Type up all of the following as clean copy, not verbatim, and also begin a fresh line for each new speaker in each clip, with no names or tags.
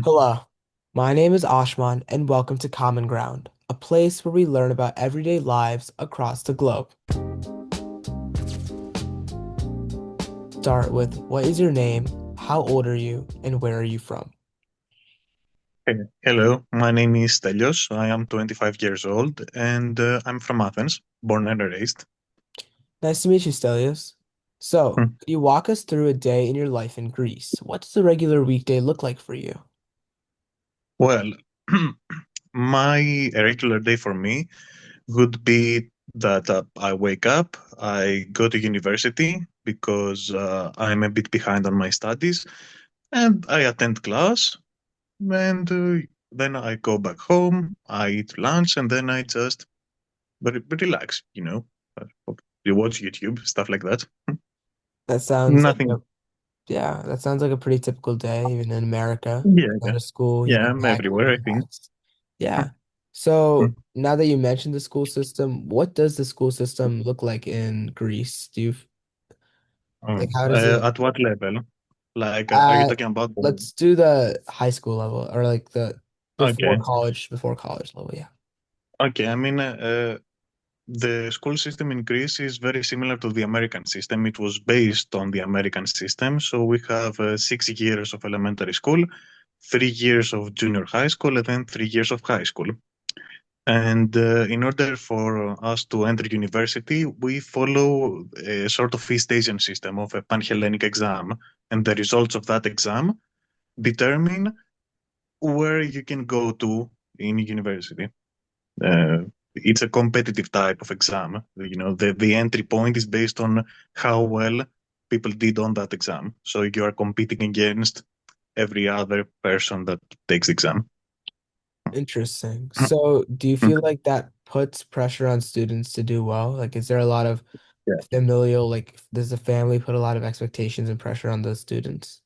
Hello, my name is Ashman, and welcome to Common Ground, a place where we learn about everyday lives across the globe. Start with what is your name, how old are you, and where are you from?
Hello, my name is Stelios. I am 25 years old and I'm from Athens, born and raised.
Nice to meet you, Stelios. So,
Hmm.
could you walk us through a day in your life in Greece? What does a regular weekday look like for you?
Well, my regular day for me would be that I wake up, I go to university because I'm a bit behind on my studies, and I attend class, and then I go back home, I eat lunch, and then I just relax, you watch YouTube, stuff like that.
That sounds like a
Nothing.
Yeah, that sounds like a pretty typical day, even in America.
Yeah,
Go to school, you
yeah,
come
I'm
back home,
everywhere, I think.
relax. Yeah. So now that you mentioned the school system, what does the school system look like in Greece? Like, how does it,
At what level? Like, are you
uh,
talking about
let's do the high school level or like the
okay,
before college level. Yeah.
okay. The school system in Greece is very similar to the American system. It was based on the American system. So we have 6 years of elementary school, 3 years of junior high school, and then 3 years of high school. And in order for us to enter university, we follow a sort of East Asian system of a Pan-Hellenic exam. And the results of that exam determine where you can go to in university. It's a competitive type of exam. The entry point is based on how well people did on that exam. So you are competing against every other person that takes the exam.
Interesting. So, do you feel like that puts pressure on students to do well? Like, is there a lot of
Yeah.
familial, like, does the family put a lot of expectations and pressure on those students?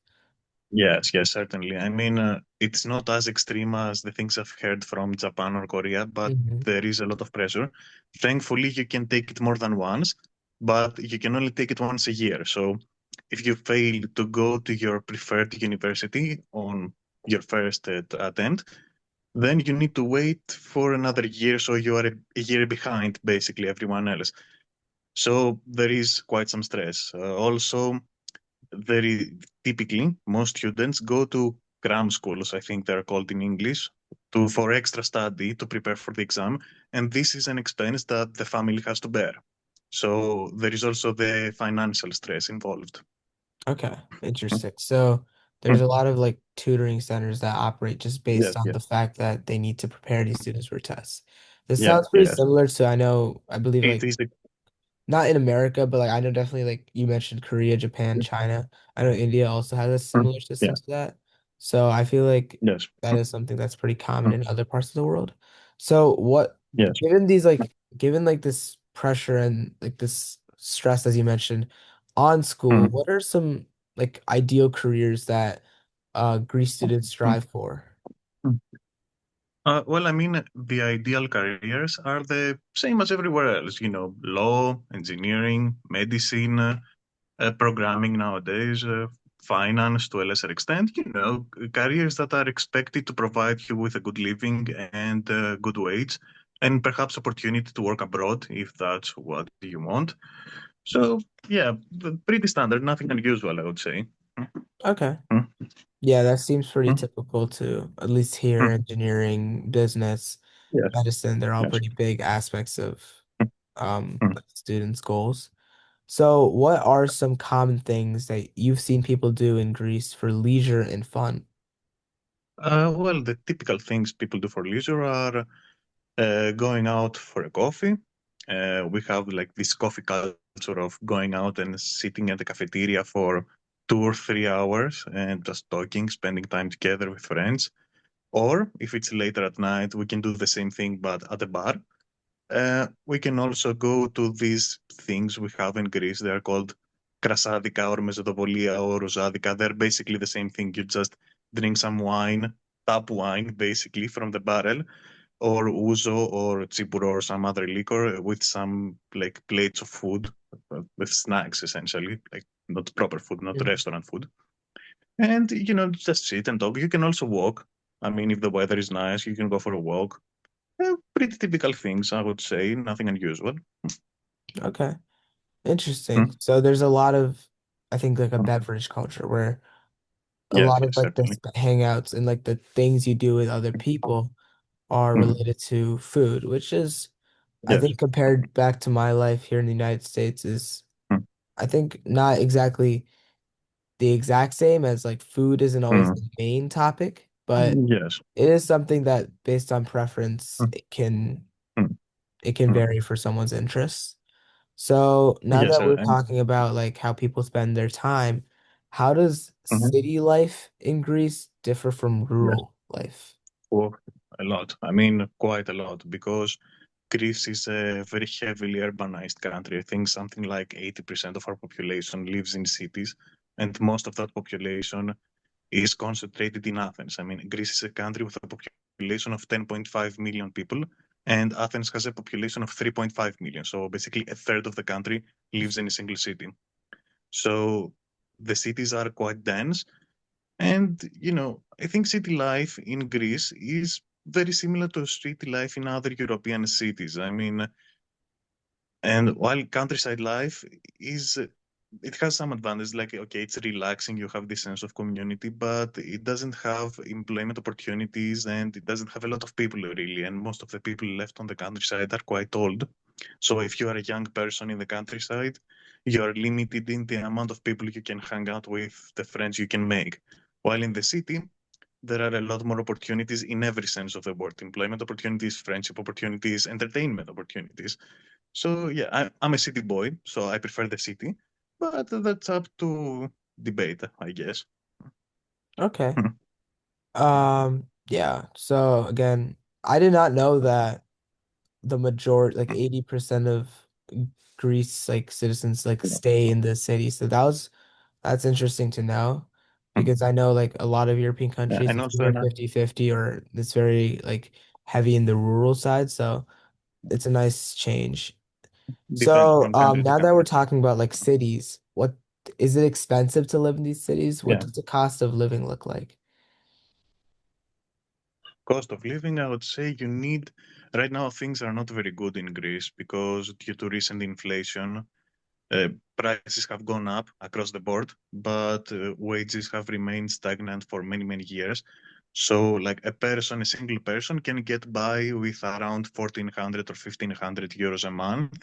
Yes, yes, certainly. It's not as extreme as the things I've heard from Japan or Korea, but
Hmm.
there is a lot of pressure. Thankfully, you can take it more than once, but you can only take it once a year. So if you fail to go to your preferred university on your first attempt, then you need to wait for another year. So you are a year behind basically everyone else. So there is quite some stress. Also, very typically most students go to cram schools, I think they're called in English, to for extra study to prepare for the exam, and this is an expense that the family has to bear. So there is also the financial stress involved.
Okay, interesting. So there's a lot of like tutoring centers that operate just based
Yes,
on the
yes.
fact that they need to prepare these students for tests. This
Yeah,
sounds pretty
yes.
similar to, I believe
It
like
is the
not in America, but like I know definitely like you mentioned Korea, Japan, China. I know India also has a similar system
yeah,
to that. So I feel like
yes.
that is something that's pretty common in other parts of the world. So
Yes.
given like this pressure and like this stress as you mentioned on school, what are some like ideal careers that Greece students strive for?
Well, the ideal careers are the same as everywhere else, law, engineering, medicine, programming nowadays, finance to a lesser extent, careers that are expected to provide you with a good living and good wage, and perhaps opportunity to work abroad if that's what you want. So, yeah, pretty standard, nothing unusual, I would say.
Okay.
Mm,
Yeah, that seems pretty
mm,
typical to at least here,
mm.
engineering, business,
Yes,
medicine, they're all
yes.
pretty big aspects of
Mm, mm.
like students' goals. So, what are some common things that you've seen people do in Greece for leisure and fun?
Well, the typical things people do for leisure are going out for a coffee. We have like this coffee culture of going out and sitting at the cafeteria for 2 or 3 hours and just talking, spending time together with friends. Or if it's later at night, we can do the same thing but at a bar. We can also go to these things we have in Greece. They are called krasadica or mesotopolia or rosadica. They're basically the same thing. You just drink some wine, tap wine, basically from the barrel, or ouzo or chipuro or some other liquor with some like plates of food with snacks essentially, like not proper food, not
Mhm.
restaurant food. and just sit and talk. You can also walk. I mean, if the weather is nice, you can go for a walk. Pretty typical things, I would say. Nothing unusual.
Okay. Interesting.
Mm,
So there's a lot of, I think, like a beverage culture where a
Yes,
lot of
yes,
like
certainly.
the hangouts and like the things you do with other people are
Mm,
related to food, which is, I
Yes.
think, compared back to my life here in the United States, is
Mm,
I think not exactly the exact same as like food isn't always
mm,
the main topic, but
Yes.
it is something that based on preference,
Mm, mm,
it can
mm.
vary for someone's interests. So now
Yes,
that we're
and
talking about like how people spend their time, how does
mhm,
city life in Greece differ from
yes,
rural life?
oh, a lot. I mean, quite a lot, because Greece is a very heavily urbanized country. I think something like 80% of our population lives in cities, and most of that population is concentrated in Athens. I mean, Greece is a country with a population of 10.5 million people, and Athens has a population of 3.5 million. So basically, a third of the country lives in a single city. So the cities are quite dense. And, I think city life in Greece is very similar to city life in other European cities. I mean, and while countryside life is, it has some advantages, like, okay, it's relaxing, you have this sense of community, but it doesn't have employment opportunities and it doesn't have a lot of people really. And most of the people left on the countryside are quite old. So if you are a young person in the countryside, you are limited in the amount of people you can hang out with, the friends you can make. While in the city, there are a lot more opportunities in every sense of the word: employment opportunities, friendship opportunities, entertainment opportunities. So yeah, I'm a city boy, so I prefer the city, but that's up to debate, I guess.
Okay. Yeah. So again, I did not know that the majority, like 80% of Greece, like citizens, like stay in the city. So that's interesting to know because I know like a lot of European
Yeah,
countries,
and
it's
also
either 50-50 or it's very like heavy in the rural side. So it's a nice change.
depends
So
from country to
now that we're
country.
talking about like cities, what is it expensive to live in these cities? What
Yeah,
does the cost of living look like?
cost of living, I would say you need. Right now, things are not very good in Greece because due to recent inflation, uh, prices have gone up across the board, but wages have remained stagnant for many, many years. So, like a single person can get by with around 1,400 or 1,500 euros a month.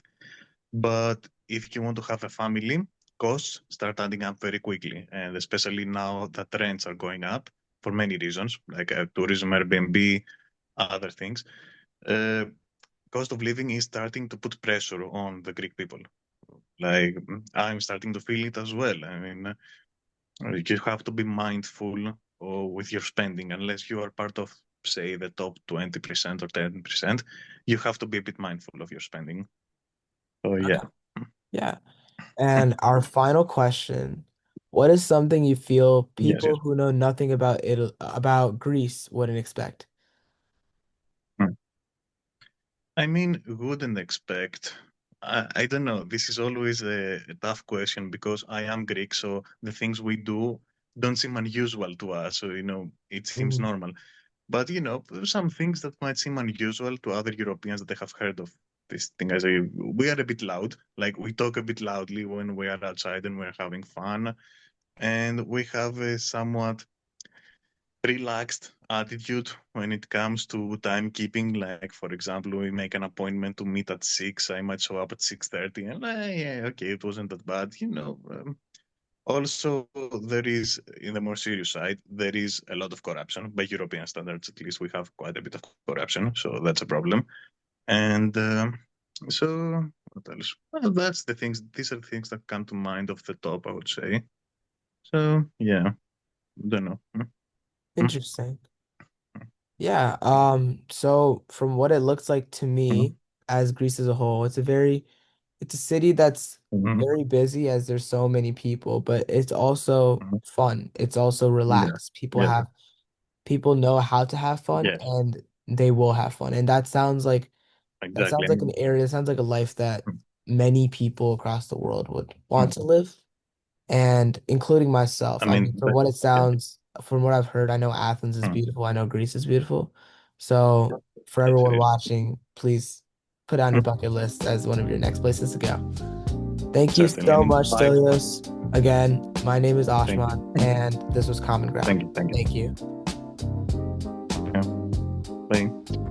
But if you want to have a family, costs start adding up very quickly. And especially now that rents are going up for many reasons, like tourism, Airbnb, other things. Uh, Cost of living is starting to put pressure on the Greek people. Like, I'm starting to feel it as well. I mean, you have to be mindful with your spending. Unless you are part of, say, the top 20% or 10%, you have to be a bit mindful of your spending. So, yeah.
Okay. Yeah. And our final question, what is something you feel
Yes,
people
yes.
who know nothing about about Greece wouldn't expect?
I mean, wouldn't expect. I don't know. This is always a tough question because I am Greek, so the things we do don't seem unusual to us. So, it seems
Mhm.
normal. But, some things that might seem unusual to other Europeans that they have heard of this thing. I say, we are a bit loud. Like, we talk a bit loudly when we are outside and we're having fun. And we have a somewhat relaxed attitude when it comes to timekeeping. Like, for example, we make an appointment to meet at 6. I might show up at 6:30, and yeah, okay, it wasn't that bad. Also, there is, in the more serious side, there is a lot of corruption. By European standards, at least, we have quite a bit of corruption, so that's a problem. And so, what else? Well, that's the things. These are the things that come to mind off the top, I would say. So, yeah, don't know.
Interesting. Yeah, so from what it looks like to me, as Greece as a whole, it's a city that's
Mhm.
very busy as there's so many people, but it's also
Mhm.
fun. It's also
Yeah.
relaxed.
Yes.
People know how to have fun
Yes.
and they will have fun. And that
Exactly.
sounds like an area, that sounds like a life that many people across the world would want to live. and including
I
myself. I
mean,
mean, from what it
yeah.
sounds, from what I've heard, I know Athens is
Hmm.
beautiful. I know Greece is beautiful. So for
Yes, it
everyone
is.
watching, please put on your
Hmm.
bucket list as one of your next places to go. Thank you
Certainly.
so
And
much,
bye.
Stelios. Again, my name is
Thank
Ashman,
you.
and this was Common
Thank
Ground.
you. Thank you.
Thank you.
Yeah. Bye.